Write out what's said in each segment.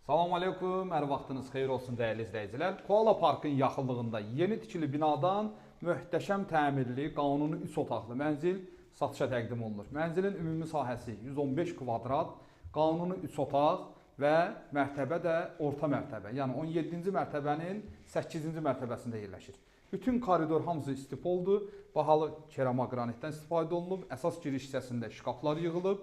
Salam aleykum, hər vaxtınız xeyir olsun dəyərli izləyicilər. Koala Parkın yaxınlığında yeni tikili binadan möhtəşəm təmirli, qanuni 3 otaqlı mənzil satışa təqdim olunur. Mənzilin ümumi sahəsi 115 kvadrat, qanuni 3 otaq və mərtəbə də orta mərtəbə, yəni 17-ci mərtəbənin 8-ci mərtəbəsində yerləşir. Bütün koridor hamısı istipoldur, bahalı keramogranitdən istifadə olunub, əsas giriş hissəsində şkaflar yığılıb,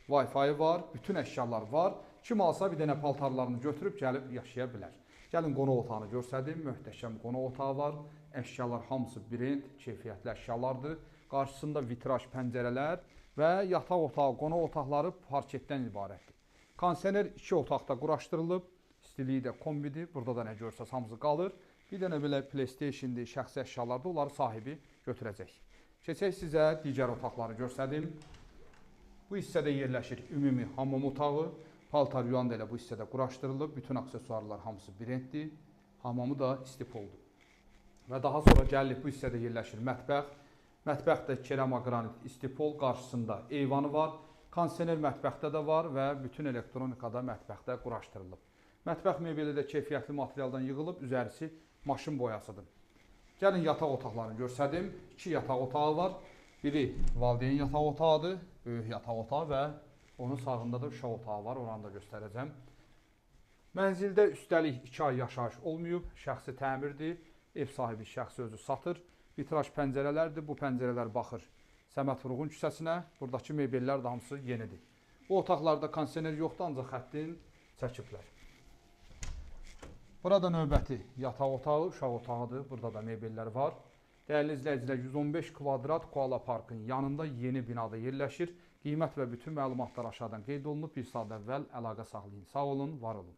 Wi-Fi var, bütün əşyalar var. Kim alsa bir dənə paltarlarını götürüb gəlib yaşaya bilər. Gəlin qonaq otağını göstərdim. Möhtəşəm qonaq otağı var. Əşyalar hamısı brend, keyfiyyətli əşyalardır. Qarşısında vitraj pəncərələr və yataq otağı, qonaq otaqları parketdən ibarətdir. Kondisioner 2 otaqda quraşdırılıb. İstiliyi də kombidir. Burada da nə görsəz hamısı qalır. Bir dənə belə PlayStation-dir, şəxsi əşyalardır. Onları sahibi götürəcək. Keçək sizə digər otaqları göstərdim. Bu hissədə yerləşir ümumi hamam otağı. Paltar yuyan da elə bu hissədə quraşdırılıb. Bütün aksesuarlar hamısı brenddir. Hamamı da istipoldur. Və daha sonra gəlirik bu hissədə yerləşir mətbəx. Mətbəxdə keramogranit istipol, qarşısında eyvanı var. Kondisioner mətbəxdə də var və bütün elektronikada mətbəxdə quraşdırılıb. Mətbəx mebeli də keyfiyyətli materialdan yığılıb, üzərisi maşın boyasıdır. Gəlin yataq otaqlarını göstərdim. 2 yataq otağı var. Biri valideyn yataq otağıdır, böyük yataq otağı və onun sağında da uşaq otağı var, oranı da göstərəcəm. Mənzildə üstəlik 2 ay yaşayış olmayıb, şəxsi təmirdir, ev sahibi şəxsi özü satır. Vitraj pəncərələrdir, bu pəncərələr baxır Səməd Vurğun küçəsinə, buradakı mebellər də hamısı yenidir. Bu otaqlarda kondisioner yoxdur, ancaq xəttin çəkiblər. Burada növbəti yataq otağı, uşaq otağıdır, burada da mebellər var. Dəyərli izləyicilər, 115 kvadrat Koala Parkın yanında yeni binada yerləşir. Qiymət və bütün məlumatlar aşağıdan qeyd olunub. Bir saat əvvəl əlaqə saxlayın. Sağ olun, var olun.